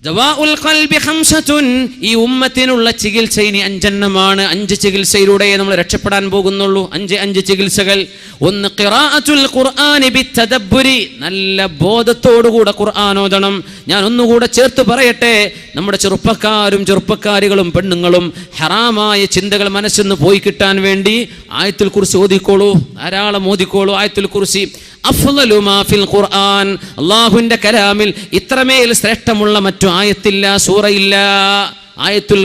ദവാഉൽ ഖൽബി ഖംസത്തുൻ, ഈ ഉമ്മത്തിനുള്ള ചികിത്സ ഇനി 5 എണ്ണമാണ്. 5 ചികിത്സയിലൂടെ നമ്മൾ രക്ഷപ്പെടാൻ പോകുന്നുള്ളൂ. 5 ചികിത്സകൾ. ഒന്ന് ഖിറാഅത്തുൽ ഖുർആനി ബിത്തദബ്ബുരി, നല്ല ബോധത്തോടുകൂടെ ഖുർആൻ ഓതണം. ഞാൻ ഒന്നുകൂടെ ചേർത്ത് പറയട്ടെ, നമ്മുടെ ചെറുപ്പക്കാരികളും പെണ്ണുങ്ങളും ഹറാമായ ചിന്തകൾ മനസ്സിൽ നിന്ന് പോയി കിട്ടാൻ വേണ്ടി ആയത്തുൽ കുർസി ഓതിക്കോളൂ, ധാരാളം ഓതിക്കോളൂ. ആയത്തുൽ കുർസി അഫ്ളലു മാ ഫിൽ ഖുർആൻ, അല്ലാഹുവിന്റെ കലാമിൽ ഇത്രമേൽ ശ്രേഷ്ഠമുള്ള മറ്റു ആയത്തില്ല, സൂറയില്ല. ആയത്തുൽ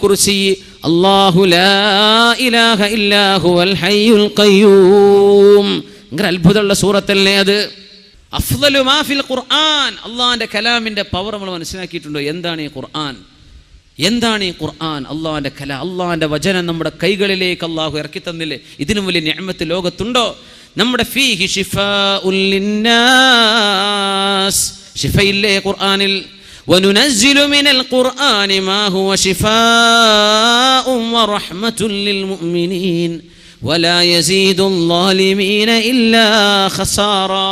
കുർസി അല്ലാഹു ലാ ഇലാഹ ഇല്ലാ ഹുവൽ ഹയ്യുൽ ഖയ്യൂം. ഭയങ്കര അത്ഭുതമുള്ള സൂറത്തല്ലേ അത്. അഫ്ളലു മാ ഫിൽ ഖുർആൻ, അല്ലാഹുവിന്റെ കലാമിന്റെ പവർ നമ്മൾ മനസ്സിലാക്കിയിട്ടുണ്ടോ? എന്താണ് ഈ ഖുർആൻ? അള്ളാഹുവിന്റെ കല, അള്ളാഹുവിന്റെ വചനം നമ്മുടെ കൈകളിലേക്ക് അള്ളാഹു ഇറക്കി തന്നില്ലേ? ഇതിനും വലിയ നിഅമത്ത് ലോകത്തുണ്ടോ? നമ്മുടെ ഫീഹി ശിഫാഉൽ ലിന്നാസ്, ശിഫയില്ലേ ഖുർആനിൽ. വനുനസ്സിലു മിനൽ ഖുർആനി മാ ഹുവ ശിഫാഉൻ വറഹ്മത്തുൻ ലിൽ മുഅ്മിനീൻ വലാ യസീദുൽ ളാലിമീന ഇല്ലാ ഖസാറാ.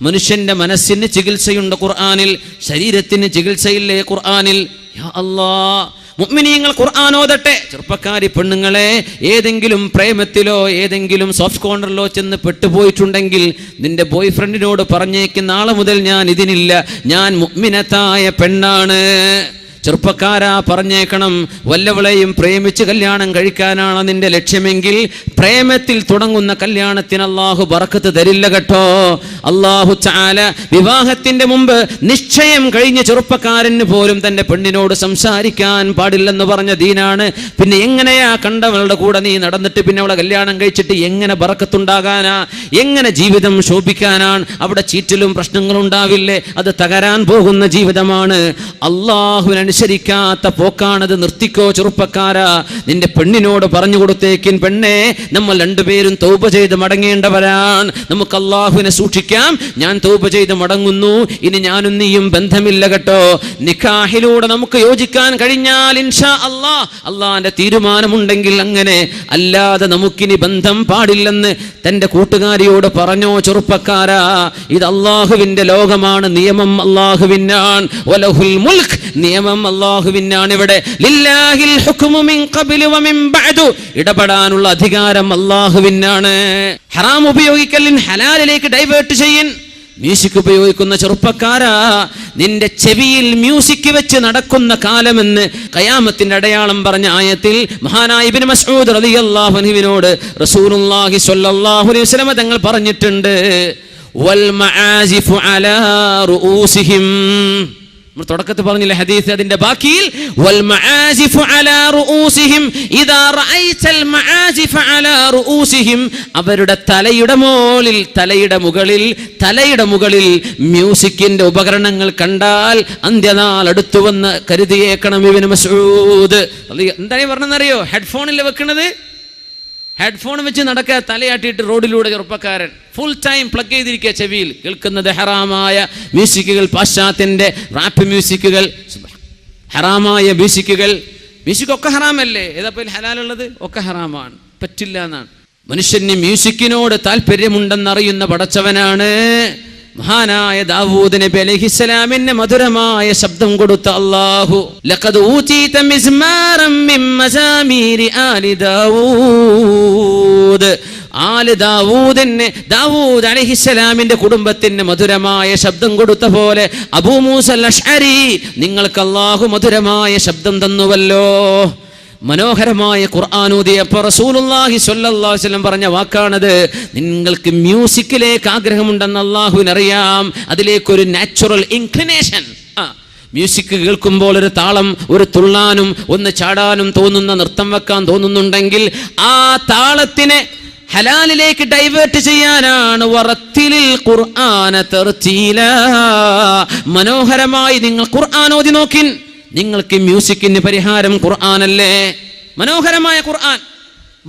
മനുഷ്യന്റെ മനസ്സിന് ചികിത്സയുണ്ട് ഖുർആനിൽ, ശരീരത്തിന് ചികിത്സയില്ലേ ഖുർആനിൽ? യാ അല്ലാഹ്, മുഅ്മിനീങ്ങൾ ഖുർആൻ ഓതട്ടെ. ചെറുപ്പക്കാരി പെണ്ണുങ്ങളെ, ഏതെങ്കിലും പ്രേമത്തിലോ ഏതെങ്കിലും സോഫ്റ്റ് കോർണറിലോ ചെന്ന് പെട്ടുപോയിട്ടുണ്ടെങ്കിൽ നിന്റെ ബോയ് ഫ്രണ്ടിനോട് പറഞ്ഞേക്ക്, നാളെ മുതൽ ഞാൻ ഇതിനില്ല, ഞാൻ മുഅ്മിനത്തായ പെണ്ണാണ്. ചെറുപ്പക്കാരാ, പറഞ്ഞേക്കണം. വല്ലവളെയും പ്രേമിച്ച് കല്യാണം കഴിക്കാനാണ് നിന്റെ ലക്ഷ്യമെങ്കിൽ പ്രേമത്തിൽ തുടങ്ങുന്ന കല്യാണത്തിന് അള്ളാഹു ബറക്കത്ത് തരില്ല കേട്ടോ. അള്ളാഹു തആല വിവാഹത്തിന്റെ മുമ്പ് നിശ്ചയം കഴിഞ്ഞ ചെറുപ്പക്കാരന് പോലും തന്റെ പെണ്ണിനോട് സംസാരിക്കാൻ പാടില്ലെന്ന് പറഞ്ഞ ദീനാണ്. പിന്നെ എങ്ങനെയാ കണ്ടവളുടെ കൂടെ നീ നടന്നിട്ട് പിന്നെ അവളെ കല്യാണം കഴിച്ചിട്ട് എങ്ങനെ ബറക്കത്തുണ്ടാകാനാ? എങ്ങനെ ജീവിതം ശോഭിക്കാനാണ്? അവിടെ ചീറ്റലും പ്രശ്നങ്ങളും ഉണ്ടാവില്ലേ? അത് തകരാൻ പോകുന്ന ജീവിതമാണ്. അള്ളാഹുവിനെ അനുസരിക്കാത്ത പോക്കാണത്. നിർത്തിക്കോ ചെറുപ്പക്കാരാ. നിന്റെ പെണ്ണിനോട് പറഞ്ഞു കൊടുത്തേക്കിൻ, പെണ്ണെ, നമ്മൾ രണ്ടുപേരും തൗബ ചെയ്ത് മടങ്ങേണ്ടവരാണ്. നമുക്ക് അള്ളാഹുവിനെ സൂക്ഷിക്കാം. ഞാൻ തൗബ ചെയ്ത് മടങ്ങുന്നു, ഇനി ഞാനും നീയും ബന്ധമില്ല കേട്ടോ. നിക്കാഹിലൂടെ നമുക്ക് യോജിക്കാൻ കഴിഞ്ഞാൽ ഇൻഷാ അല്ലാഹ്, അള്ളാഹിന്റെ തീരുമാനമുണ്ടെങ്കിൽ അങ്ങനെ, അല്ലാതെ നമുക്കിനി ബന്ധം പാടില്ലെന്ന് തന്റെ കൂട്ടുകാരിയോട് പറഞ്ഞോ ചെറുപ്പക്കാരാ. ഇത് അള്ളാഹുവിന്റെ ലോകമാണ്, നിയമം അള്ളാഹുവിനാണ്. വലഹുൽ മുൽക്ക്, നിയമം അള്ളാഹുവിനാണ്. ഇവിടെ ലില്ലാഹിൽ ഹുക്മു മിൻ ഖബ്ലു വമിൻ ബഅദു, ഇടപെടാനുള്ള അധികാരം അള്ളാഹുവിനാണ്. ഹറാം ഉപയോഗിക്കലിൻ ഹലാലിലേക്ക് ഡൈവേർട്ട് ചെയ്യൻ. മ്യൂസിക് ഉപയോഗിക്കുന്ന ചെറുപ്പക്കാരാ, നിന്റെ ചെവിയിൽ മ്യൂസിക് വെച്ച് നടക്കുന്ന കാലമെന്ന് ഖിയാമത്തിന്റെ അടയാളം പറഞ്ഞ ആയത്തിൽ മഹാനായ ഇബ്നു മസ്ഊദ് റളിയല്ലാഹു അൻഹുവിനോട് റസൂലുള്ളാഹി സ്വല്ലല്ലാഹു അലൈഹി വസല്ലം തങ്ങൾ പറഞ്ഞിട്ടുണ്ട്, വൽ മആസിഫു അലാ റൂസിഹിം. നമ്മൾ തുടക്കത്തിൽ പറഞ്ഞില്ലേ ഹദീസ്, അതിന്റെ ബാക്കിയിൽ വൽ മആസിഫു അലാ റൂസിഹിം ഇദാ റഅയ്തൽ മആസിഫ അലാ റൂസിഹിം, അവരുടെ തലയുടെ മുകളിൽ മ്യൂസിക്കിന്റെ ഉപകരണങ്ങൾ കണ്ടാൽ അന്ത്യനാൾ അടുത്തുവന്ന് കരുതിയേക്കണം. ഇബ്നു മസ്ഊദ് എന്താണ് പറഞ്ഞെന്നറിയോ? ഹെഡ്ഫോണിൽ വെക്കുന്നത്, ഹെഡ്ഫോൺ വെച്ച് നടക്കുക, തലയാട്ടിയിട്ട് റോഡിലൂടെ ചെറുപ്പക്കാരൻ ഫുൾ ടൈം പ്ലഗ് ചെയ്തിരിക്കുക, ചെവിയിൽ കേൾക്കുന്നത് ഹറാമായ മ്യൂസിക്കുകൾ, പാശ്ചാത്യന്റെ റാപ്പ് മ്യൂസിക്കുകൾ, ഹറാമായ മ്യൂസിക്കൊക്കെ ഹറാമല്ലേ? ഏതാ ഹലാലുള്ളത്? ഒക്കെ ഹറാമാണ്, പറ്റില്ല എന്നാണ്. മനുഷ്യന് മ്യൂസിക്കിനോട് താല്പര്യമുണ്ടെന്നറിയുന്ന പടച്ചവനാണ്. മഹാനായ ദാവൂദ് നബി അലൈഹിസ്സലാമിന് മധുരമായ ശബ്ദം കൊടുത്ത അല്ലാഹു, ലഖദ് ഊതീത മിസ്മാറൻ മിൻ മസാമീരി ആലി ദാവൂദ്, ദാവൂദ് അലൈഹിസ്സലാമിന്റെ കുടുംബത്തിന് മധുരമായ ശബ്ദം കൊടുത്ത പോലെ അബൂ മൂസ അൽ-അശ്അരി നിങ്ങൾക്ക് അല്ലാഹു മധുരമായ ശബ്ദം തന്നുവല്ലോ. മനോഹരമായ ഖുർആൻ ഓതിയപ്പോൾ റസൂലുള്ളാഹി സ്വല്ലല്ലാഹു അലൈഹി വസല്ലം പറഞ്ഞ വാക്കാണത്. നിങ്ങൾക്ക് മ്യൂസിക്കിലേക്ക് ആഗ്രഹമുണ്ടെന്ന് അല്ലാഹുവിനറിയാം. അതിലേക്കൊരു നാച്ചുറൽ ഇൻക്ലിനേഷൻ. മ്യൂസിക് കേൾക്കുമ്പോൾ ഒരു താളം, ഒരു തുള്ളാനും ഒന്ന് ചാടാനും തോന്നുന്ന, നൃത്തം വെക്കാൻ തോന്നുന്നുണ്ടെങ്കിൽ ആ താളത്തിനെ ഹലാലിലേക്ക് ഡൈവേർട്ട് ചെയ്യാനാണ് വറത്തിലിൽ ഖുർആന തർതീലാ. മനോഹരമായി നിങ്ങൾ ഖുർആൻ ഓതി നോക്കിൻ. നിങ്ങൾക്ക് മ്യൂസിക്കിന് പരിഹാരം ഖുർആനല്ലേ? മനോഹരമായ ഖുർആൻ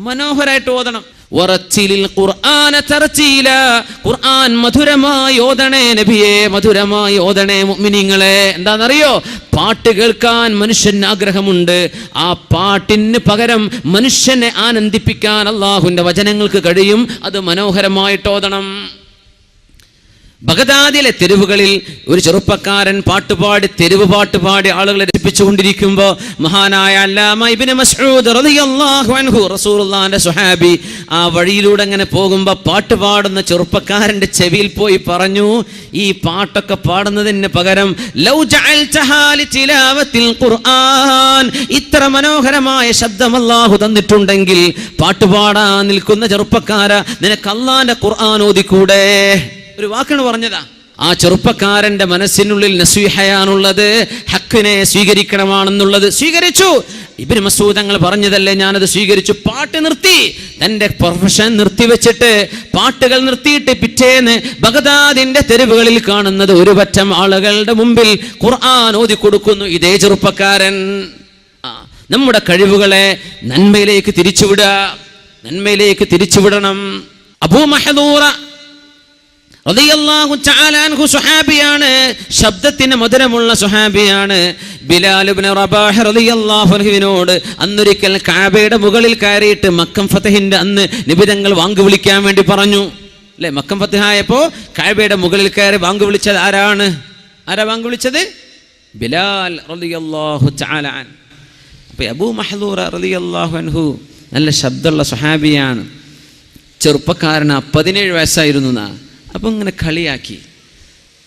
മനോഹരമായിട്ട് ഓതണം. വറത്തിലിൽ ഖുർആന തർതീലാ, ഖുർആൻ മധുരമായി ഓതണേ നബിയെ, മധുരമായി ഓതണേ മുഅ്മിനീങ്ങളെ. എന്താണെന്നറിയോ? പാട്ട് കേൾക്കാൻ മനുഷ്യന് ആഗ്രഹമുണ്ട്. ആ പാട്ടിന് പകരം മനുഷ്യനെ ആനന്ദിപ്പിക്കാൻ അല്ലാഹുവിന്റെ വചനങ്ങൾക്ക് കഴിയും. അത് മനോഹരമായിട്ട് ഓതണം. ബഗ്ദാദിലെ തെരുവുകളിൽ ഒരു ചെറുപ്പക്കാരൻ പാട്ടുപാടി തെരുവ് പാട്ടുപാടി ആളുകളെ രസിപ്പിച്ചുകൊണ്ടിരിക്കുമ്പോൾ മഹാനായ അല്ലാമ ഇബ്നു മസ്ഊദ് റളിയല്ലാഹു അൻഹു റസൂലുള്ളാഹിന്റെ സ്വഹാബി ആ വഴിയിലൂടെ അങ്ങനെ പോകുമ്പോൾ പാട്ട് പാടുന്ന ചെറുപ്പക്കാരന്റെ ചെവിയിൽ പോയി പറഞ്ഞു, ഈ പാട്ടൊക്കെ പാടുന്നതിന് പകരം ലൗ ജഅൽതഹാ ലിതിലാവത്തിൽ ഖുർആൻ, ഇത്ര മനോഹരമായ ശബ്ദം അല്ലാഹു തന്നിട്ടുണ്ടെങ്കിൽ പാട്ടുപാടാൻ നിൽക്കുന്ന ചെറുപ്പക്കാരാ, നിനക്ക് അല്ലാഹുവിന്റെ ഖുർആൻ ഓതിക്കൂടെ? ഒരു വാക്കാണ് പറഞ്ഞതാ. ആ ചെറുപ്പക്കാരന്റെ മനസ്സിനുള്ളിൽ നസീഹയാണുള്ളത്, ഹക്കിനെ സ്വീകരിക്കണമാണെന്നുള്ളത്. സ്വീകരിച്ചു. ഇബ്നു മസ്ഊദ് തങ്ങൾ പറഞ്ഞതല്ലേ, ഞാനത് സ്വീകരിച്ചു. പാട്ട് നിർത്തി, തന്റെ പ്രൊഫഷൻ നിർത്തിവെച്ചിട്ട്, പാട്ടുകൾ നിർത്തിയിട്ട് പിറ്റേന്ന് ബഗ്ദാദിന്റെ തെരുവുകളിൽ കാണുന്നത് ഒരു പറ്റം ആളുകളുടെ മുമ്പിൽ ഖുർആൻ ഓതി കൊടുക്കുന്നു ഇതേ ചെറുപ്പക്കാരൻ. നമ്മുടെ കഴിവുകളെ നന്മയിലേക്ക് തിരിച്ചുവിടുക, നന്മയിലേക്ക് തിരിച്ചുവിടണം. അബൂ മഹ്ദൂറ റളിയല്ലാഹു തആല അൻഹു സ്വഹാബിയാണ്, ശബ്ദത്തിന് മധുരമുള്ള സ്വഹാബിയാണ്. ബിലാൽ ഇബ്നു റബാഹ് റളിയല്ലാഹു അൻഹുവിനോട് അന്നൊരിക്കൽ കഅബയുടെ മുകളിൽ കയറിയിട്ട് മക്കം ഫതഹിന്റെ അന്ന് നബി തങ്ങൾ വാങ്ക് വിളിക്കാൻ വേണ്ടി പറഞ്ഞു അല്ലേ? മക്കം ഫതഹായപ്പോ കഅബയുടെ മുകളിൽ കയറി വാങ്ക് വിളിച്ചത് ആരാണ്? ആരാ വാങ്ക് വിളിച്ചത്? ബിലാൽ റളിയല്ലാഹു തആല അൻ. അപ്പോൾ അബൂ മഹ്ദൂറ റളിയല്ലാഹു അൻഹു നല്ല ശബ്ദമുള്ള സ്വഹാബിയാണ്. ചെറുപ്പക്കാരനാ, 17 വയസ്സായിരുന്നു. അപ്പം ഇങ്ങനെ കളിയാക്കി,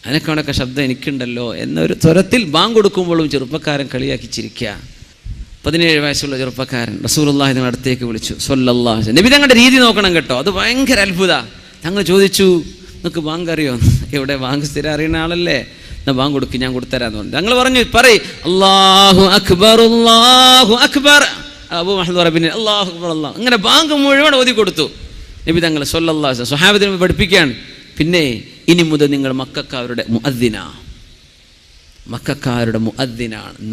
അതിനൊക്കെ ശബ്ദം എനിക്കുണ്ടല്ലോ എന്നൊരു സ്വരത്തിൽ ബാങ്ക് കൊടുക്കുമ്പോഴും ചെറുപ്പക്കാരൻ കളിയാക്കി ചിരിക്കുക. 17 വയസ്സുള്ള ചെറുപ്പക്കാരൻ റസൂലുള്ളാഹി തങ്ങളുടെ അടുത്തേക്ക് വിളിച്ചു സ്വല്ലല്ലാഹു അലൈഹി. നബി തങ്ങളുടെ രീതി നോക്കണം കേട്ടോ, അത് ഭയങ്കര അത്ഭുത. തങ്ങൾ ചോദിച്ചു, നിങ്ങൾക്ക് ബാങ്ക് അറിയോ? എവിടെ ബാങ്ക് സ്ഥിരം അറിയുന്ന ആളല്ലേ, എന്നാ ബാങ്ക് കൊടുക്കും, ഞാൻ കൊടുത്തരാന്ന് പറഞ്ഞു. ഞങ്ങൾ പറഞ്ഞു, പറയ് അല്ലാഹു അക്ബർ അല്ലാഹു അക്ബർ. അബൂ മഹ്ദൂറ പിന്നെ അല്ലാഹു അക്ബർ അല്ലാഹു, അങ്ങനെ ബാങ്ക് മുഴുവൻ ഓതി കൊടുത്തു നബി തങ്ങൾ സ്വല്ലല്ലാഹു അലൈഹി വസല്ലം. സ്വഹാബത്തിനെ പഠിപ്പിക്കുകയാണ്, പിന്നെ ഇനി മുതൽ നിങ്ങൾ മക്കക്കാരുടെ മുഅദ്ദിനാണ്.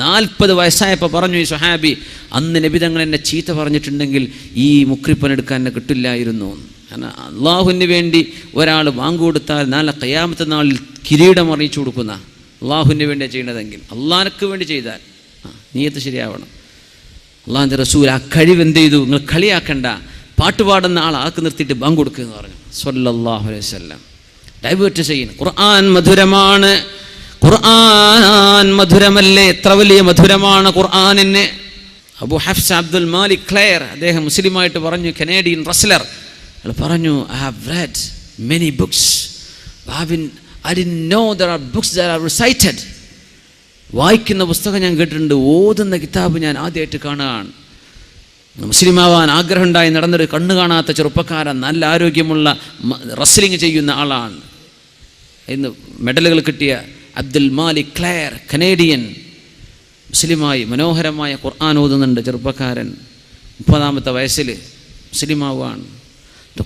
40 വയസ്സായപ്പോൾ പറഞ്ഞു ഈ സ്വഹാബി, അന്ന് നബി തങ്ങൾ എന്നെ ചീത്ത പറഞ്ഞിട്ടുണ്ടെങ്കിൽ ഈ മുക്രിപ്പനെടുക്കാൻ എന്നെ കിട്ടില്ലായിരുന്നു. കാരണം അള്ളാഹുവിന് വേണ്ടി ഒരാൾ ബാങ്ക് കൊടുത്താൽ നാളെ ഖിയാമത്ത് നാളിൽ കിരീടം അറിയിച്ചു കൊടുക്കുന്ന, അള്ളാഹുവിന് വേണ്ടിയാണ് ചെയ്യേണ്ടതെങ്കിൽ, അള്ളാഹ്ക്ക് വേണ്ടി ചെയ്താൽ നീയത്ത് ശരിയാവണം. അള്ളാഹുവിൻ്റെ റസൂൽ ആ കഴിവ് എന്ത് ചെയ്തു? നിങ്ങൾ കളിയാക്കണ്ട, പാട്ടുപാടുന്ന ആൾ ആൾക്ക് നിർത്തിയിട്ട് ബാങ്ക് കൊടുക്കുക എന്ന് പറഞ്ഞു സ്വല്ലല്ലാഹു അലൈഹി വസല്ലം. ഡൈവേർട്ട് ചെയ്യുന്നു. ഖുർആൻ മധുരമാണ്. ഖുർആൻ മധുരമല്ലേ? എത്ര വലിയ മധുരമാണ് ഖുർആനിന്. അബു ഹഫ്സ് അബ്ദുൽ മാലിക് ക്ലെയർ, അദ്ദേഹം മുസ്ലിമായിട്ട് പറഞ്ഞു, കനേഡിയൻ റെസ്ലർ, അയാൾ പറഞ്ഞു, I have read many books. I didn't know there are books that are recited. വായിക്കുന്ന പുസ്തകം ഞാൻ കേട്ടിട്ടുണ്ട്, ഓതുന്ന കിതാബ് ഞാൻ ആദ്യമായിട്ട് കാണുകയാണ്. മുസ്ലിമാവാൻ ആഗ്രഹം ഉണ്ടായി നടന്നൊരു കണ്ണു കാണാത്ത ചെറുപ്പക്കാരൻ, നല്ല ആരോഗ്യമുള്ള റെസ്ലിംഗ് ചെയ്യുന്ന ആളാണ്. ഇന്ന് മെഡലുകൾ കിട്ടിയ അബ്ദുൽ മാലിക് ക്ലെയർ, കനേഡിയൻ, മുസ്ലിമായി മനോഹരമായ ഖുർആൻ ഓതുന്നുണ്ട് ചെറുപ്പക്കാരൻ. 30-ാമത്തെ വയസ്സിൽ മുസ്ലിമാവാണ്,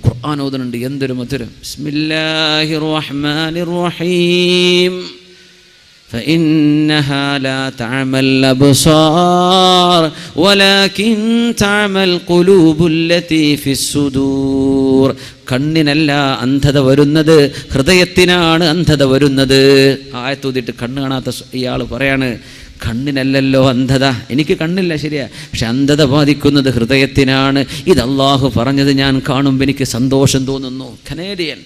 ഖുർആൻ ഓതുന്നുണ്ട്. എന്തൊരു മധുരം. ബിസ്മില്ലാഹിർ റഹ്മാനിർ റഹീം. فإنها لا تعمى الأبصار ولكن تعمى القلوب التي في الصدور. കണ്ണിനല്ല അന്ധത വരുന്നത്, ഹൃദയത്തിനാണ് അന്ധത വരുന്നത്. ആയത്തോതിട്ട് കണ്ണ് കാണാത്ത ഇയാൾ പറയാണ്, കണ്ണിനല്ലല്ലോ അന്ധത, എനിക്ക് കണ്ണില്ല ശരിയാ, പക്ഷെ അന്ധത ബാധിക്കുന്നത് ഹൃദയത്തിനാണ്. ഇത് അള്ളാഹു പറഞ്ഞത് ഞാൻ കാണുമ്പോൾ എനിക്ക് സന്തോഷം തോന്നുന്നു. Canadian,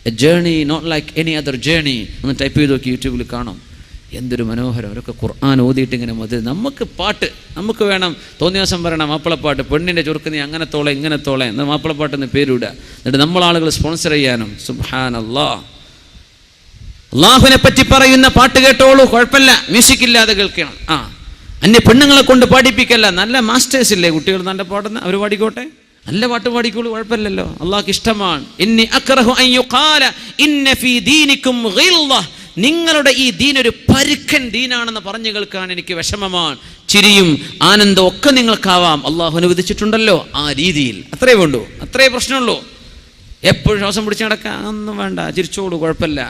a journey not like any other journey. ഒന്ന് ടൈപ്പ് ചെയ്ത് നോക്കി, യൂട്യൂബിൽ കാണും. എന്തൊരു മനോഹരം. അവരൊക്കെ ഖുർആൻ ഓതിയിട്ട് ഇങ്ങനെ മതി. നമുക്ക് പാട്ട് നമുക്ക് വേണം, തോന്നിയ ദിവസം പറയണം മാപ്പിളപ്പാട്ട്, പെണ്ണിൻ്റെ ചുരുക്ക് നീ അങ്ങനെ തോളെ ഇങ്ങനെ തോളെ എന്നാൽ മാപ്പിളപ്പാട്ടെന്ന് പേരിടുക. എന്നിട്ട് നമ്മളാളുകൾ സ്പോൺസർ ചെയ്യാനും. സുബ്ഹാനല്ലാഹ്. അള്ളാഹുവിനെ പറ്റി പറയുന്ന പാട്ട് കേട്ടോളൂ, കുഴപ്പമില്ല, മ്യൂസിക് ഇല്ലാതെ കേൾക്കണം. അന്യ പെണ്ണുങ്ങളെ കൊണ്ട് പാടിപ്പിക്കല്ല. നല്ല മാസ്റ്റേഴ്സ് ഇല്ലേ കുട്ടികൾ നല്ല പാടുന്ന, അവർ പാടിക്കോട്ടെ, നല്ല പാട്ട് പാടിക്കോളൂ, കുഴപ്പമില്ലല്ലോ. അള്ളാഹ്ക്ക് ഇഷ്ടമാണ്. ഇന്നി അക്റഹു അൻ യുഖാല ഇന്ന ഫീ ദീനികും ഗിൽദ. നിങ്ങളുടെ ഈ ദീൻ ഒരു പരുക്കൻ ദീനാണെന്ന് പറഞ്ഞു കേൾക്കാൻ എനിക്ക് വിഷമമാണ്. ചിരിയും ആനന്ദവും ഒക്കെ നിങ്ങൾക്കാവാം, അള്ളാഹു അനുവദിച്ചിട്ടുണ്ടല്ലോ ആ രീതിയിൽ. അത്രേ വേണ്ടൂ, അത്രേ പ്രശ്നമുള്ളൂ. എപ്പോഴും ശ്വാസം പിടിച്ച് നടക്കാൻ ഒന്നും വേണ്ട, ചിരിച്ചോളൂ, കുഴപ്പമില്ല.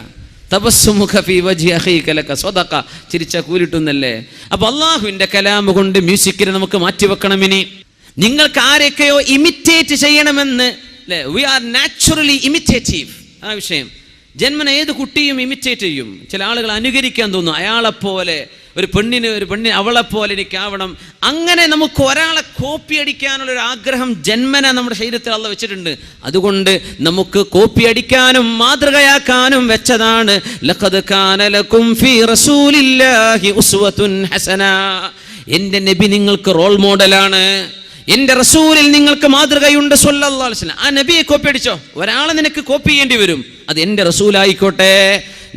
തബസ്സുമുഖ ഫീ വജ്ഹി അഖീക ലക സ്വദഖ. ചിരിച്ച കൂലിട്ടുന്നല്ലേ. അപ്പോൾ അള്ളാഹുവിൻ്റെ കലാമ് കൊണ്ട് മ്യൂസിക്കിനെ നമുക്ക് മാറ്റിവെക്കണം. ഇനി നിങ്ങൾക്ക് ആരൊക്കെയോ ഇമിറ്റേറ്റ് ചെയ്യണമെന്ന് അല്ലേ? We are naturally imitative. ആ വിഷയം ജന്മന ഏത് കുട്ടിയും ഇമിറ്റേറ്റ് ചെയ്യും. ചില ആളുകൾ അനുകരിക്കാൻ തോന്നും, അയാളെപ്പോലെ ഒരു പെണ്ണിന് അവളെ പോലെ എനിക്കാവണം. അങ്ങനെ നമുക്ക് ഒരാളെ കോപ്പി അടിക്കാനുള്ളൊരു ആഗ്രഹം ജന്മന നമ്മുടെ ശരീരത്തിൽ അള്ളാഹ് വെച്ചിട്ടുണ്ട്. അതുകൊണ്ട് നമുക്ക് കോപ്പി അടിക്കാനും മാതൃകയാക്കാനും വെച്ചതാണ് ലഖദ് കാന ലക്കും ഫീ റസൂലില്ലാഹി ഉസ്വത്തുൻ ഹസന. എൻ്റെ നബി നിങ്ങൾക്ക് റോൾ മോഡലാണ്, എൻ്റെ റസൂലിൽ നിങ്ങൾക്ക് മാതൃകയുണ്ട് സ്വല്ലല്ലാഹു അലൈഹി വസല്ലം. ആ നബിയെ കോപ്പി അടിച്ചോ. ഒരാളെ നിനക്ക് കോപ്പി ചെയ്യേണ്ടി വരും, അത് എൻ്റെ റസൂലായിക്കോട്ടെ.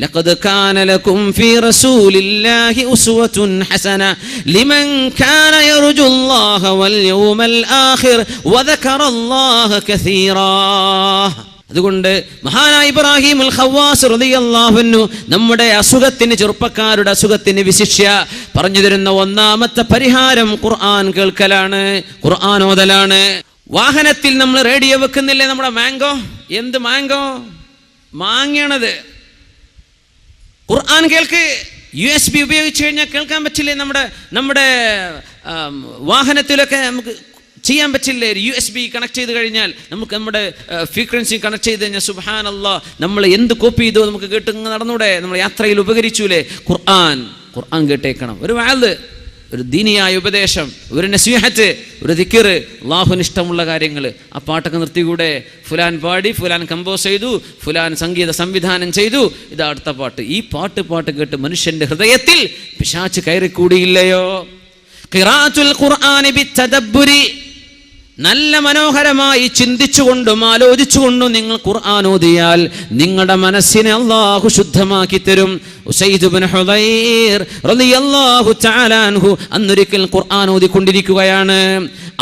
ലഖദ് കാന ലക്കും ഫീ റസൂലില്ലാഹി ഉസ്വത്തുൻ ഹസന ലിമൻ കാന യർജുല്ലാഹ വൽ യൗമൽ ആഖിർ വദകറല്ലാഹ കസീറാ. അതുകൊണ്ട് മഹാനായ ഇബ്രാഹിമുൽ ഖവ്വാസ് റളിയല്ലാഹു അൻഹു നമ്മുടെ അസുഖത്തിന്, ചെറുപ്പക്കാരുടെ അസുഖത്തിന് വിശിഷ്യ പറഞ്ഞു തരുന്ന ഒന്നാമത്തെ പരിഹാരം ഖുർആൻ കേൾക്കലാണ്, ഖുർആൻ ഓതലാണ്. വാഹനത്തിൽ നമ്മൾ റേഡിയോ വെക്കുന്നില്ലേ? നമ്മുടെ മാംഗോ, എന്ത് മാംഗോ? മാങ്ങയാണത്. ഖുർആൻ കേൾക്ക്. USB ഉപയോഗിച്ച് കഴിഞ്ഞാൽ കേൾക്കാൻ പറ്റില്ലേ? നമ്മുടെ വാഹനത്തിലൊക്കെ നമുക്ക് ചെയ്യാൻ പറ്റില്ലേ? USB കണക്ട് ചെയ്ത് കഴിഞ്ഞാൽ നമുക്ക് നമ്മുടെ ഫ്രീക്വൻസി കണക്ട് ചെയ്ത് കഴിഞ്ഞാൽ സുബ്ഹാനല്ലാഹ് നമ്മൾ എന്ത് കോപ്പി ചെയ്തോ നമുക്ക് കേട്ട് നടന്നൂടെ? നമ്മൾ യാത്രയിൽ ഉപകരിച്ചൂലേ? ഖുർആൻ കേട്ടേക്കണം. ഒരു വാദ്, ഒരു ദീനിയായ ഉപദേശം, ഒരു നസീഹത്ത്, ഒരു ദിക്ർ, അല്ലാഹുവിന് ഇഷ്ടമുള്ള കാര്യങ്ങൾ. ആ പാട്ടൊക്കെ നിർത്തിക്കൂടെ? ഫുലാൻ പാടി, ഫുലാൻ കമ്പോസ് ചെയ്തു, ഫുലാൻ സംഗീത സംവിധാനം ചെയ്തു, ഇതാ അടുത്ത പാട്ട്. ഈ പാട്ട് കേട്ട് മനുഷ്യന്റെ ഹൃദയത്തിൽ പിശാച് കയറിക്കൂടിയില്ലയോ? ഖിറാഅത്തുൽ ഖുർആനി ബിത്തദബ്ബുരി, നല്ല മനോഹരമായി ചിന്തിച്ചുകൊണ്ടും ആലോചിച്ചുകൊണ്ടും നിങ്ങൾ ഖുർആൻ ഓതിയാൽ നിങ്ങളുടെ മനസ്സിനെ അല്ലാഹു ശുദ്ധമാക്കി തരും. ഉസൈദ് ഇബ്നു ഹുദൈർ റളിയല്ലാഹു തആല അൻഹു അന്നൊരിക്കൽ ഖുർആൻ ഓതിക്കൊണ്ടിരിക്കുകയാണ്.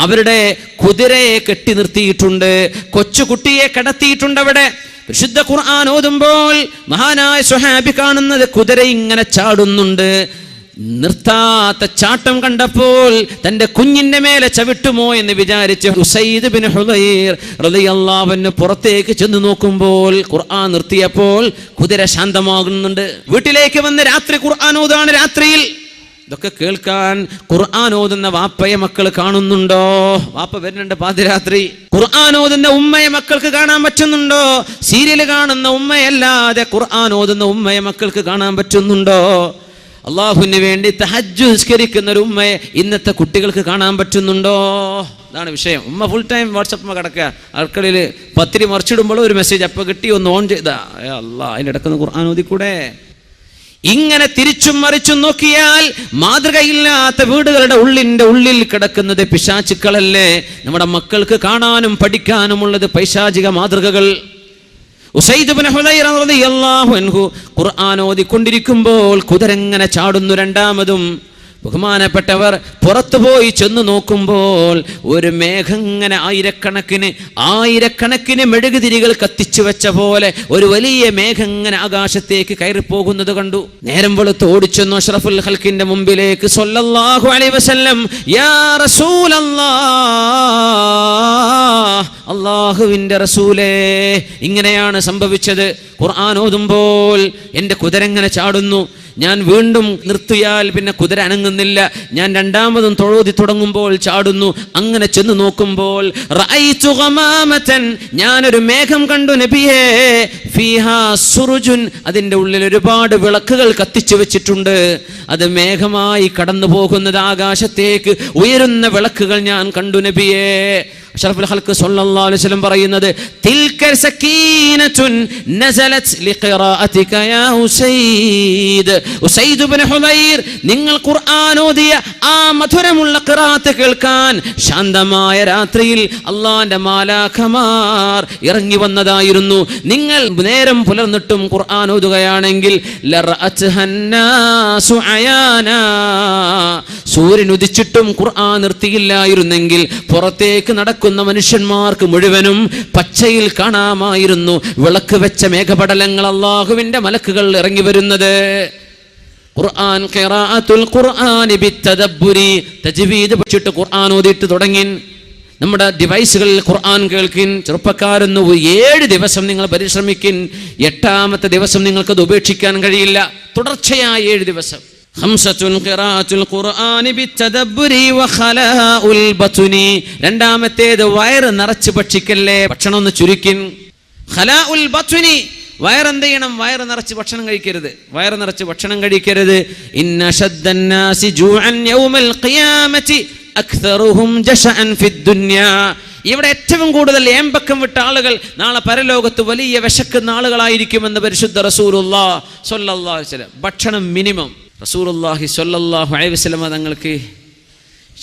അവരുടെ കുതിരയെ കെട്ടി നിർത്തിയിട്ടുണ്ട്, കൊച്ചുകുട്ടിയെ കടത്തിയിട്ടുണ്ട്. അവിടെ വിശുദ്ധ ഖുർആൻ ഓതുമ്പോൾ മഹാനായ സ്വഹാബി കാണുന്നത് കുതിര ഇങ്ങനെ ചാടുന്നുണ്ട്. നിർത്താത്ത ചാട്ടം കണ്ടപ്പോൾ തന്റെ കുഞ്ഞിന്റെ മേലെ ചവിട്ടുമോ എന്ന് വിചാരിച്ച് ഉസൈദ് ഇബ്നു ഹുദൈർ റളിയല്ലാഹു അൻഹു പുറത്തേക്ക് ചെന്ന് നോക്കുമ്പോൾ ഖുർആൻ നിർത്തിയപ്പോൾ കുതിര ശാന്തമാകുന്നുണ്ട്. വീട്ടിലേക്ക് വന്ന് രാത്രി ഖുർആൻ ഓതാണ്. രാത്രിയിൽ ഇതൊക്കെ കേൾക്കാൻ ഖുർആൻ ഓതുന്ന വാപ്പയെ മക്കൾ കാണുന്നുണ്ടോ? വാപ്പ വരുന്നുണ്ട് പാതിരാത്രി. ഖുർആൻ ഓതുന്ന ഉമ്മയെ മക്കൾക്ക് കാണാൻ പറ്റുന്നുണ്ടോ? സീരിയൽ കാണുന്ന ഉമ്മയല്ലാതെ ഖുർആൻ ഓതുന്ന ഉമ്മയെ മക്കൾക്ക് കാണാൻ പറ്റുന്നുണ്ടോ? അള്ളാഹുവിന് വേണ്ടി തഹജ്ജുദ് നിസ്കരിക്കുന്ന ഒരു ഉമ്മയെ ഇന്നത്തെ കുട്ടികൾക്ക് കാണാൻ പറ്റുന്നുണ്ടോ? അതാണ് വിഷയം. ഉമ്മ ഫുൾ ടൈം വാട്സപ്പ് കിടക്കുക, അടുക്കളയിൽ പത്തിരി മറിച്ചിടുമ്പോൾ ഒരു മെസ്സേജ് അപ്പം കിട്ടി, ഒന്ന് ഓൺ ചെയ്താ അല്ലാഹ് അതിൻ്റെ ഇടയ്ക്കൊന്ന് ഖുർആൻ ഓതിക്കൂടെ? ഇങ്ങനെ തിരിച്ചും മറിച്ചും നോക്കിയാൽ മാതൃകയില്ലാത്ത വീടുകളുടെ ഉള്ളിൽ കിടക്കുന്നത് പിശാചുക്കളല്ലേ? നമ്മുടെ മക്കൾക്ക് കാണാനും പഠിക്കാനുമുള്ളത് പൈശാചിക മാതൃകകൾ. ഉസൈദ് ഇബ്നു ഹുദൈർ റളിയല്ലാഹു അൻഹു ഖുർആൻ ഓതിക്കൊണ്ടിരിക്കുമ്പോൾ കുതിരങ്ങനെ ചാടുന്നു. രണ്ടാമതും ബഹുമാനപ്പെട്ടവർ പുറത്തുപോയി ചെന്ന് നോക്കുമ്പോൾ ഒരു മേഘം ഇങ്ങനെ ആയിരക്കണക്കിന് മെഴുകുതിരികൾ കത്തിച്ചു വെച്ച പോലെ ഒരു വലിയ മേഘം ഇങ്ങനെ ആകാശത്തേക്ക് കയറിപ്പോകുന്നത് കണ്ടു. നേരം വെളുത്ത് ഓടിച്ചെന്നു അഷ്റഫുൽ ഖൽഖിന്റെ മുമ്പിലേക്ക് സ്വല്ലല്ലാഹു അലൈഹി വസല്ലം. യാ റസൂലല്ലാഹ്, അല്ലാഹുവിന്റെ റസൂലേ, ഇങ്ങനെയാണ് സംഭവിച്ചത്. ഖുർആൻ ഓതുമ്പോൾ എൻ്റെ കുതിര ഇങ്ങനെ ചാടുന്നു. ഞാൻ വീണ്ടും നിർത്തിയാൽ പിന്നെ കുതിര അനങ്ങുന്നില്ല. ഞാൻ രണ്ടാമതും തൊഴുതി തുടങ്ങുമ്പോൾ ചാടുന്നു. അങ്ങനെ ചെന്ന് നോക്കുമ്പോൾ റഅയ്തു ഗമാമതൻ, ഞാനൊരു മേഘം കണ്ടു നബിയേ, ഫീഹാ സുറുജുൻ, അതിൻ്റെ ഉള്ളിൽ ഒരുപാട് വിളക്കുകൾ കത്തിച്ചു വെച്ചിട്ടുണ്ട്. അത് മേഘമായി കടന്നു പോകുന്നത്, ആകാശത്തേക്ക് ഉയരുന്ന വിളക്കുകൾ ഞാൻ കണ്ടു നബിയേ. അഷ്റഫുൽ ഖൽഖ് സ്വല്ലല്ലാഹു അലൈഹി വസല്ലം പറയുന്നത്, തിൽക സകീനത്തുൻ നസലത് ലിഖിറാഅതിക യാ ഉസൈദ്. ഉസൈദ് ഇബ്നു ഹുദൈർ, നിങ്ങൾ ഖുർആൻ ഓതിയ ആ മധുരമുള്ള ഖിറാഅത്ത് കേൾക്കാൻ ശാന്തമായ രാത്രിയിൽ അല്ലാഹുവിന്റെ മാലാഖമാർ ഇറങ്ങി വന്നതായിരുന്നു. നിങ്ങൾ നേരം പുലർന്നിട്ടും ഖുർആൻ ഓതുകയാണെങ്കിൽ ലറഅത്ഹന്നാസു അയാനാ, സൂര്യൻ ഉദിച്ചിട്ടും ഖുർആൻ നിർത്തിയില്ലായിരുന്നെങ്കിൽ പുറത്തേക്ക് നടക്കുന്ന മനുഷ്യന്മാർക്ക് മുഴുവനും പച്ചയിൽ കാണാമായിരുന്നു വിളക്ക് വെച്ച മേഘപടലങ്ങൾ, അല്ലാഹുവിന്റെ മലക്കുകൾ ഇറങ്ങി വരുന്നത്. ഖുർആൻ ഖിറാഅത്തുൽ ഖുർആനി ബിത്തദബ്ബുരി, തജ്വീദ് പഠിച്ചിട്ട് ഖുർആൻ ഓതിയിട്ട് തുടങ്ങി. നമ്മുടെ ഡിവൈസുകളിൽ ഖുർആൻ കേൾക്കിൻ. ചെറുപ്പക്കാരൊന്ന് 7 ദിവസം നിങ്ങൾ പരിശ്രമിക്കിൻ. 8ാമത്തെ ദിവസം നിങ്ങൾക്കത് ഉപേക്ഷിക്കാൻ കഴിയില്ല. തുടർച്ചയായ 7 ദിവസം. ഖംസത്തുൻ ഖിറാഅത്തുൽ ഖുർആനി ബിത്തദബ്ബുരി വഖലാഉൽ ബത്നി, രണ്ടാമത്തേത് വയറ് നിറച്ച് ഭക്ഷിക്കല്ലേ, ഭക്ഷണം ഒന്ന് ചുരുക്കിൻ. ഖലാഉൽ ബത്നി, വയറെന്ത് ചെയ്യണം? വയറ് നിറച്ച് ഭക്ഷണം കഴിക്കരുത്. വയറ് നിറച്ച് ഭക്ഷണം കഴിക്കരുത്. ഇന്ന ശദ്ദന്നാസി ജൂഅൻ യൗമൽ ഖിയാമത്തി അക്തറുഹും ജശഅൻ ഫിദ്ദുനിയ. ഇവിടെ ഏറ്റവും കൂടുതൽ ഏമ്പക്കം വിട്ട ആളുകൾ നാളെ പരലോകത്ത് വലിയ വിശക്കുന്ന ആളുകളായിരിക്കുമെന്ന് പരിശുദ്ധ റസൂലുള്ളാഹി സ്വല്ലല്ലാഹു അലൈഹി വസല്ലം. ഭക്ഷണം മിനിമം. റസൂലുള്ളാഹി സ്വല്ലല്ലാഹു അലൈഹി വസല്ലം തങ്ങൾക്ക്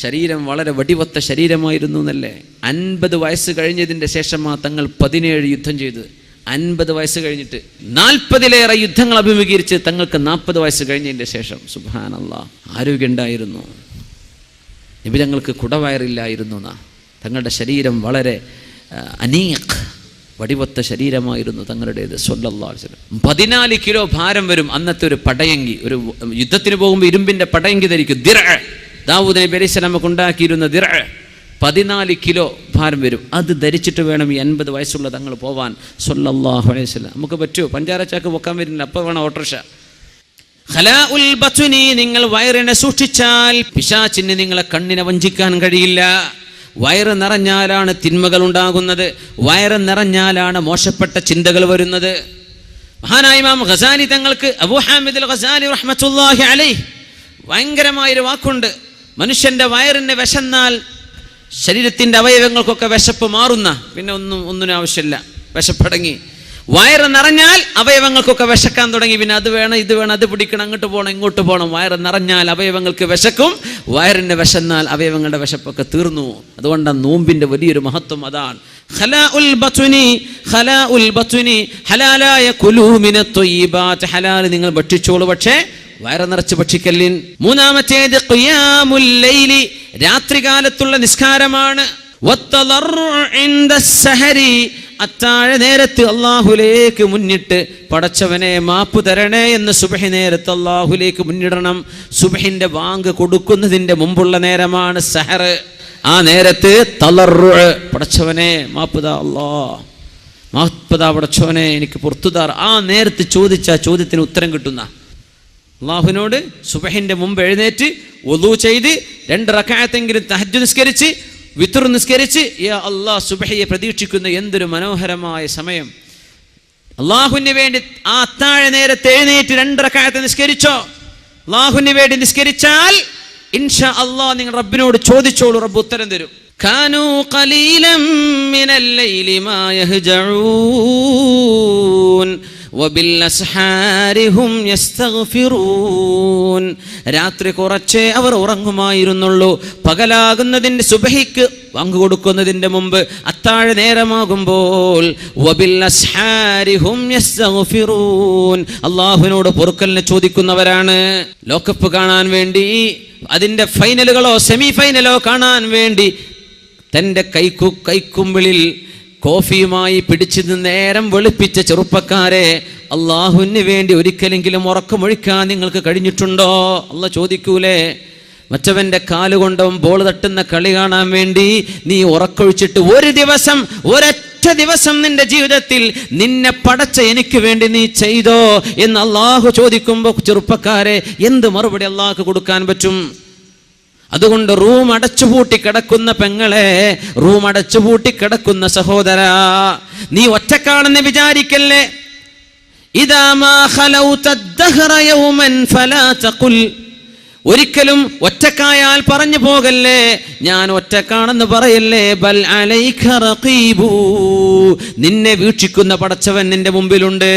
ശരീരം വളരെ വടിവത്ത ശരീരമായിരുന്നു എന്നല്ലേ. 50 വയസ്സ് കഴിഞ്ഞതിൻ്റെ ശേഷമാണ് തങ്ങൾ 17 യുദ്ധം ചെയ്തത്. 50 വയസ്സ് കഴിഞ്ഞിട്ട് 40-ലേറെ യുദ്ധങ്ങൾ അഭിമുഖീകരിച്ച് തങ്ങൾക്ക് 40 വയസ്സ് കഴിഞ്ഞതിൻ്റെ ശേഷം സുബ്ഹാനല്ലാഹ് ആരോഗ്യം ഉണ്ടായിരുന്നു. നബി തങ്ങൾക്ക് കുടവയറില്ലായിരുന്നു എന്നാ. തങ്ങളുടെ ശരീരം വളരെ അനീഖ് വടിവത്ത ശരീരമായിരുന്നു തങ്ങളുടേത് സ്വല്ലല്ലാഹു അലൈഹി വസല്ലം. 14 കിലോ ഭാരം വരും അന്നത്തെ ഒരു പടയങ്കി. ഒരു യുദ്ധത്തിന് പോകുമ്പോൾ ഇരുമ്പിൻ്റെ പടയങ്കി ധരിക്കും. ദിർഅ, ദാവൂദ് നബി അലൈഹി സ്വലാമക്ക് ഉണ്ടാക്കിയിരുന്ന ദിർഅ 14 കിലോ ഭാരം വരും. അത് ധരിച്ചിട്ട് വേണം ഈ 50 വയസ്സുള്ള തങ്ങൾ പോവാൻ സ്വല്ലല്ലാഹു അലൈഹി വസല്ലം. നമുക്ക് പറ്റുമോ? പഞ്ചാര ചാക്ക് പൊക്കാൻ വരുന്നില്ല, അപ്പോൾ വേണം ഓട്ടോറിക്ഷ. ഖലാഉൽ ബത്നി, നിങ്ങൾ വയറിനെ സൂക്ഷിച്ചാൽ പിശാചിന് നിങ്ങളെ കണ്ണിനെ വഞ്ചിക്കാൻ കഴിയില്ല. വയറ് നിറഞ്ഞാലാണ് തിന്മകൾ ഉണ്ടാകുന്നത്. വയറ് നിറഞ്ഞാലാണ് മോശപ്പെട്ട ചിന്തകൾ വരുന്നത്. മഹാനായ ഇമാം ഗസാലി തങ്ങൾക്ക്, അബൂ ഹാമിദ് അൽ ഗസാലി റഹ്മത്തുള്ളാഹി അലൈഹി, ഭയങ്കരമായൊരു വാക്കുണ്ട്. മനുഷ്യന്റെ വയറിന് വിശന്നാൽ ശരീരത്തിൻ്റെ അവയവങ്ങൾക്കൊക്കെ വിശപ്പ് മാറുന്ന, പിന്നെ ഒന്നിനും ആവശ്യമില്ല, വിശപ്പടങ്ങി. വയറ് നിറഞ്ഞാൽ അവയവങ്ങൾക്കൊക്കെ വിശക്കാൻ തുടങ്ങി. പിന്നെ അത് വേണം, ഇത് വേണം, അത് പിടിക്കണം, അങ്ങോട്ട് പോകണം, ഇങ്ങോട്ട് പോകണം. വയറ് നിറഞ്ഞാൽ അവയവങ്ങൾക്ക് വിശക്കും. വയറിന് വിശന്നാൽ അവയവങ്ങളുടെ വിശപ്പൊക്കെ തീർന്നു. അതുകൊണ്ടാണ് നോമ്പിന്റെ വലിയൊരു മഹത്വം അതാണ്. ഖലാഉൽ ബത്നി, ഖലാഉൽ ബത്നി, ഹലാലായ കുലൂ മിനത് ത്വയ്യിബാത്ത്, ഹലാൽ നിങ്ങൾ ഭക്ഷിച്ചോളൂ, പക്ഷേ വയറ് നിറച്ച് ഭക്ഷിക്കല്ലിൻ. മൂന്നാമത്തേത് ഖിയാമുൽ ലൈലി, രാത്രികാലത്തുള്ള നിസ്കാരമാണ്. വത്തളർഉ ഇൻദസ്സഹരി, അത്താഴ നേരത്ത് അല്ലാഹുലേക്ക് മുന്നിട്ട് പടച്ചവനെ മാപ്പ് തരണേ എന്ന് സുബ്ഹി നേരത്ത് അല്ലാഹുലേക്ക് മുന്നിടണം. സുബ്ഹിന്റെ ബാങ്ക് കൊടുക്കുന്നതിന്റെ മുമ്പുള്ള നേരമാണ് സഹർ. ആ നേരത്ത് തളർഉ, പടച്ചവനെ മാപ്പുതാ, അല്ലാഹ് മാപ്പുതാ പടച്ചവനെ എനിക്ക് പുറത്തുതാർ. ആ നേരത്ത് ചോദിച്ച ചോദ്യത്തിന് ഉത്തരം കിട്ടുന്ന അള്ളാഹുവിനോട് സുബ്ഹിന്റെ മുമ്പ് എഴുന്നേറ്റ് വുളൂ ചെയ്ത് 2 റക്അത്തെങ്കിലും തഹജ്ജുദ് നിസ്കരിച്ച് വിത്ർ നിസ്കരിച്ച് യാ അല്ലാഹ് സുബ്ഹിയെ പ്രതീക്ഷിക്കുന്ന എന്തൊരു മനോഹരമായ സമയം. അള്ളാഹുവിന് വേണ്ടി ആ അത്താഴ നേരത്തെ എഴുന്നേറ്റ് 2 റക്അത്ത് നിസ്കരിച്ചോ, അള്ളാഹുവിന് വേണ്ടി നിസ്കരിച്ചാൽ ഇൻഷാ അല്ലാഹ് നിങ്ങൾ റബ്ബിനോട് ചോദിച്ചോളൂ, റബ്ബ് ഉത്തരം തരും. കാനൂ ഖലീലൻ മിനൽ ലൈലി മാ യഹ്ജഊൻ വബിൽഅസ്ഹാരി ഹും യസ്തഗ്ഫിറൂൻ. രാത്രി കുറച്ചേ അവർ ഉറങ്ങുമായിരുന്നുള്ളൂ. പകലാകുന്നതിൻ്റെ സുബ്ഹിക്ക് വാങ്ക് കൊടുക്കുന്നതിൻ്റെ മുമ്പ് അത്താഴ നേരമാകുമ്പോൾ വബിൽഅസ്ഹാരി ഹും യസ്തഗ്ഫിറൂൻ, അല്ലാഹുവിനോട് പൊറുക്കലിനെ ചോദിക്കുന്നവരാണ്. ലോകകപ്പ് കാണാൻ വേണ്ടി, അതിൻ്റെ ഫൈനലുകളോ സെമി ഫൈനലോ കാണാൻ വേണ്ടി തൻ്റെ കൈക്കുമ്പിളിൽ കോഫിയുമായി പിടിച്ചു നേരം വെളുപ്പിച്ച ചെറുപ്പക്കാരെ, അള്ളാഹുവിന് വേണ്ടി ഒരിക്കലെങ്കിലും ഉറക്കമൊഴിക്കാൻ നിങ്ങൾക്ക് കഴിഞ്ഞിട്ടുണ്ടോ? അള്ളാഹ് ചോദിക്കൂലേ? മറ്റവൻ്റെ കാലുകൊണ്ടവൻ ബോൾ തട്ടുന്ന കളി കാണാൻ വേണ്ടി നീ ഉറക്കൊഴിച്ചിട്ട് ഒരൊറ്റ ദിവസം നിന്റെ ജീവിതത്തിൽ നിന്നെ പടച്ച എനിക്ക് വേണ്ടി നീ ചെയ്തോ എന്ന് അള്ളാഹു ചോദിക്കുമ്പോൾ ചെറുപ്പക്കാരെ എന്ത് മറുപടി അള്ളാഹ്ക്ക് കൊടുക്കാൻ പറ്റും? അതുകൊണ്ട് റൂം അടച്ചുപൂട്ടി കിടക്കുന്ന പെങ്ങളെ, റൂം അടച്ചുപൂട്ടി കിടക്കുന്ന സഹോദരാ, നീ ഒറ്റക്കാണെന്ന് വിചാരിക്കല്ലേ. ഇദാ മാ ഖലൗത ദഹ്റ യൗമൻ ഫലാ തഖുൽ, ഒരിക്കലും ഒറ്റക്കായാൽ പറഞ്ഞു പോകല്ലേ, ഞാൻ ഒറ്റക്കാണെന്ന് പറയല്ലേ. ബൽ അലൈക റഖീബു, നിന്നെ വീക്ഷിക്കുന്ന പടച്ചവൻ നിന്റെ മുമ്പിലുണ്ട്.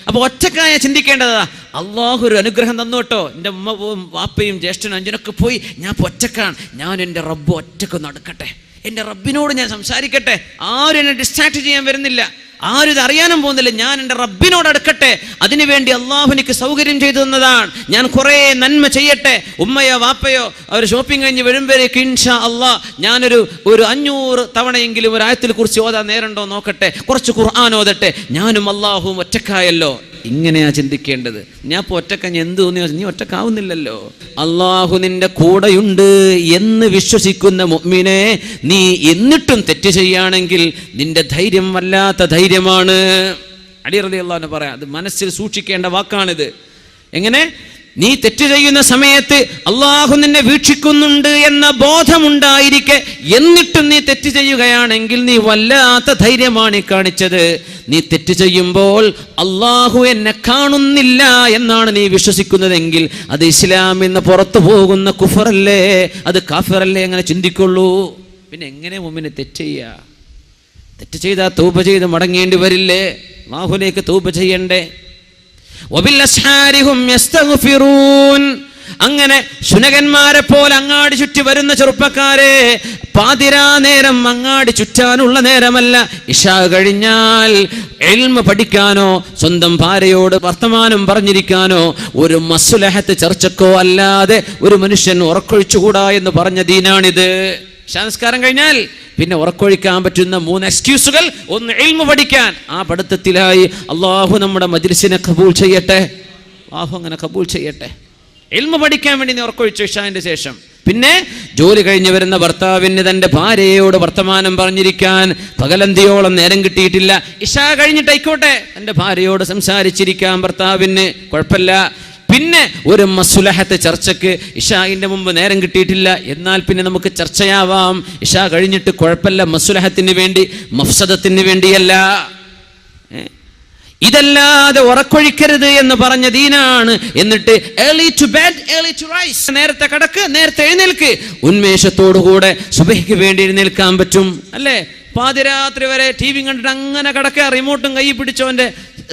അപ്പൊ ഒറ്റക്കായ ചിന്തിക്കേണ്ടതാ, അള്ളാഹു ഒരു അനുഗ്രഹം തന്നു കേട്ടോ, എൻ്റെ ഉമ്മവും വാപ്പയും ജ്യേഷ്ഠനും അഞ്ചനൊക്കെ പോയി, ഞാൻ ഒറ്റക്കാണ്, ഞാൻ എൻ്റെ റബ്ബ് ഒറ്റക്ക് നടക്കട്ടെ, എൻ്റെ റബ്ബിനോട് ഞാൻ സംസാരിക്കട്ടെ, ആരും എന്നെ ഡിസ്ട്രാക്ട് ചെയ്യാൻ വരുന്നില്ല, ആരും ഇത് അറിയാനും പോകുന്നില്ല, ഞാൻ എൻ്റെ റബ്ബിനോട് അടുക്കട്ടെ, അതിനുവേണ്ടി അള്ളാഹു എനിക്ക് സൗകര്യം ചെയ്തു തന്നതാണ്, ഞാൻ കുറേ നന്മ ചെയ്യട്ടെ. ഉമ്മയോ വാപ്പയോ അവർ ഷോപ്പിംഗ് കഴിഞ്ഞ് വരുമ്പോഴേക്ക് ഇൻഷാ അള്ളാഹ് ഞാനൊരു 500 തവണയെങ്കിലും ഒരു ആയത്തിൽ കുറിച്ച് ഓതാൻ നേരണ്ടോ നോക്കട്ടെ, കുറച്ച് ഖുർആൻ ഓതട്ടെ, ഞാനും അള്ളാഹുവും ഒറ്റക്കായല്ലോ. ഇങ്ങനെയാ ചിന്തിക്കേണ്ടത്. ഞാൻ ഇപ്പോൾ ഒറ്റക്ക എന്ത് തോന്നിയോ, നീ ഒറ്റക്കാവുന്നില്ലല്ലോ. അള്ളാഹു നിന്റെ കൂടെയുണ്ട് എന്ന് വിശ്വസിക്കുന്ന മുഅ്മിനെ, നീ എന്നിട്ടും തെറ്റ് ചെയ്യുകയാണെങ്കിൽ നിന്റെ ധൈര്യം വല്ലാത്ത ധൈര്യമാണ്. അലി റളിയല്ലാഹു അൻഹു പറയാം, അത് മനസ്സിൽ സൂക്ഷിക്കേണ്ട വാക്കാണിത്. എങ്ങനെ? നീ തെറ്റ് ചെയ്യുന്ന സമയത്ത് അള്ളാഹു നിന്നെ വീക്ഷിക്കുന്നുണ്ട് എന്ന ബോധമുണ്ടായിരിക്കെ എന്നിട്ടും നീ തെറ്റ് ചെയ്യുകയാണെങ്കിൽ നീ വല്ലാത്ത ധൈര്യമാണ് കാണിച്ചത്. നീ തെറ്റ് ചെയ്യുമ്പോൾ അള്ളാഹു എന്നെ കാണുന്നില്ല എന്നാണ് നീ വിശ്വസിക്കുന്നതെങ്കിൽ അത് ഇസ്ലാമിൽ നിന്ന് പുറത്തു പോകുന്ന കുഫറല്ലേ, അത് കാഫിറല്ലേ, അങ്ങനെ ചിന്തിക്കുള്ളൂ. പിന്നെ എങ്ങനെ മുഅ്മിന് തെറ്റ് ചെയ്യുക? തെറ്റ് ചെയ്താൽ തൗബ ചെയ്ത് മടങ്ങേണ്ടി വരില്ലേ? അല്ലാഹുവിലേക്ക് തൗബ ചെയ്യണ്ടേ? വബിൽ അസ്ഹാരി ഹും യസ്തഗ്ഫിറൂൻ. അങ്ങനെ ശുനകന്മാരെ പോലെ അങ്ങാടി ചുറ്റി വരുന്ന ചെറുപ്പക്കാരെ, പാതിരാ നേരം അങ്ങാടി ചുറ്റാനുള്ള നേരമല്ല. ഇശാ കഴിഞ്ഞാൽ ഇൽമ പഠിക്കാനോ സ്വന്തം ഭാര്യയോട് വർത്തമാനം പറഞ്ഞിരിക്കാനോ ഒരു മസ്ലഹത്ത് ചർച്ചക്കോ അല്ലാതെ ഒരു മനുഷ്യൻ ഉറക്കൊഴിച്ചുകൂടാ എന്ന് പറഞ്ഞ ദീനാണിത്. സംസ്കാരം കഴിഞ്ഞാൽ പിന്നെ ഉറക്കൊഴിക്കാൻ പറ്റുന്ന 3 എക്സ്ക്യൂസുകൾ. ഒന്ന്, ഇൽമ പഠിക്കാൻ. ആ പഠിത്തത്തിലായി അള്ളാഹു നമ്മുടെ മജ്ലിസിനെ കബൂൽ ചെയ്യട്ടെ. അള്ളാഹു അങ്ങനെ കബൂൽ ചെയ്യട്ടെ. ഇൽമ പഠിക്കാൻ വേണ്ടി നീ ഉറക്കൊഴിച്ചു ഇശാന്റെ ശേഷം. പിന്നെ ജോലി കഴിഞ്ഞ് വരുന്ന ഭർത്താവിന് തൻ്റെ ഭാര്യയോട് വർത്തമാനം പറഞ്ഞിരിക്കാൻ പകലന്തിയോളം നേരം കിട്ടിയിട്ടില്ല. ഇശാ കഴിഞ്ഞിട്ടായിക്കോട്ടെ തൻ്റെ ഭാര്യയോട് സംസാരിച്ചിരിക്കാൻ ഭർത്താവിന് കുഴപ്പമില്ല. പിന്നെ ഒരു മസ്ലഹത്ത് ചർച്ചയ്ക്ക് ഇശാഇന്റെ മുമ്പ് നേരം കിട്ടിയിട്ടില്ല, എന്നാൽ പിന്നെ നമുക്ക് ചർച്ചയാവാം. ഇശാ കഴിഞ്ഞിട്ട് കുഴപ്പമില്ല, മസ്ലഹത്തിന് വേണ്ടി, മഫ്സദത്തിന് വേണ്ടിയല്ല. ഇതല്ലാതെ ഉറക്കൊഴിക്കരുത് എന്ന് പറഞ്ഞ ദീനാണ്. എന്നിട്ട് early to bed, early to rise, നേരത്തെ കിടക്ക്, നേരത്തെ എഴുന്നേൽക്ക്. ഉന്മേഷത്തോടുകൂടെ സുബഹിക്ക് വേണ്ടി എഴുന്നേൽക്കാൻ പറ്റും അല്ലേ? പാതിരാത്രി വരെ ടി വി കണ്ടിട്ട് അങ്ങനെ കിടക്കുക, റിമോട്ടും കൈ പിടിച്ചവൻ്റെ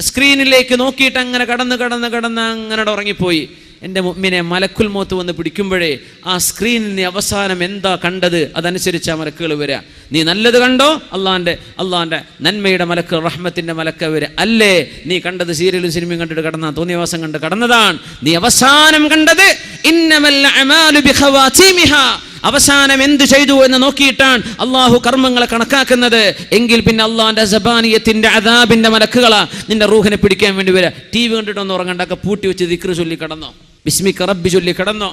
സ്ക്രീനിലേക്ക് നോക്കിയിട്ട് അങ്ങനെ കടന്ന് അങ്ങനെ ഉറങ്ങിപ്പോയി. എൻ്റെ മുഅ്മിനെ, മലക്കുൽ മൗത്ത് വന്ന് പിടിക്കുമ്പോഴേ ആ സ്ക്രീനിന് അവസാനം എന്താ കണ്ടത് അതനുസരിച്ച് ആ മലക്കുകൾ വരിക. നീ നല്ലത് കണ്ടോ, അള്ളാൻ്റെ നന്മയുടെ മലക്ക്, റഹ്മത്തിൻ്റെ മലക്ക് വരിക. അല്ലേ നീ കണ്ടത് സീരിയലും സിനിമയും കണ്ടിട്ട് കടന്ന തോന്നിയവാസം കണ്ട് കടന്നതാണ്. നീ അവസാനം കണ്ടത് ഇന്നമൽ അഅമാലു ബിഖവാതീമിഹാ, അവസാനം എന്ത് ചെയ്തു എന്ന് നോക്കിയിട്ടാണ് അള്ളാഹു കർമ്മങ്ങളെ കണക്കാക്കുന്നത്. എങ്കിൽ പിന്നെ അള്ളാഹിന്റെ സബാനിയത്തിന്റെ അദാബിന്റെ മലക്കുകളാ നിന്റെ റൂഹിനെ പിടിക്കാൻ വേണ്ടി വരിക. ടി വി കണ്ടിട്ടൊന്നും ഉറങ്ങണ്ടൊക്കെ പൂട്ടി വെച്ച് ദിക്ർ ചൊല്ലി കിടന്നോ, ബിസ്മിക റബ്ബി ചൊല്ലി കിടന്നോ,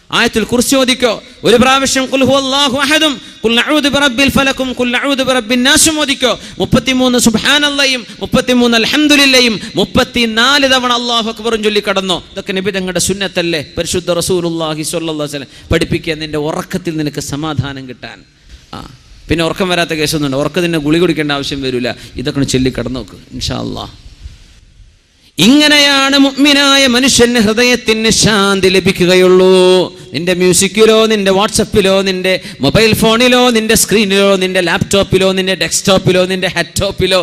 ആയത്തുൽ കുർസി ഓദിക്കോ, ഒരു പ്രാവശ്യം ഖുൽ ഹുവല്ലാഹു അഹദും ഖുൽ അഊദു ബിറബ്ബിൽ ഫലക്കും ഖുൽ അഊദു ബിറബ്ബിൻ നാസും ഓദിക്കോ. 33 സുബ്ഹാനല്ലാഹും 33 അൽഹംദുലില്ലയും 34 തവണ അല്ലാഹു അക്ബറും ചൊല്ലി കടന്നോ. ഇതൊക്കെ നബി തങ്ങളുടെ സുന്നത്തല്ലേ? പരിശുദ്ധ റസൂലുള്ളാഹി സ്വല്ലല്ലാഹു അലൈഹി വസല്ലം പഠിപ്പിക്കുക, നിന്റെ ഉറക്കത്തിൽ നിനക്ക് സമാധാനം കിട്ടാൻ. പിന്നെ ഉറക്കം വരാത്ത കേസൊന്നുണ്ട്, ഉറക്കത്തിന് ഗുളി കുടിക്കേണ്ട ആവശ്യം വരില്ല. ഇതൊക്കെ ചൊല്ലി കടന്നു നോക്ക് ഇൻഷാ അല്ലാഹ്. ഇങ്ങനെയാണ് മുഅ്മിനായ മനുഷ്യന് ഹൃദയത്തിന് ശാന്തി ലഭിക്കുകയുള്ളൂ. നിന്റെ മ്യൂസിക്കിലോ, നിന്റെ വാട്സപ്പിലോ, നിന്റെ മൊബൈൽ ഫോണിലോ, നിന്റെ സ്ക്രീനിലോ, നിന്റെ ലാപ്ടോപ്പിലോ, നിന്റെ ഡെസ്ക്ടോപ്പിലോ, നിന്റെ ഹെഡ്ടോപ്പിലോ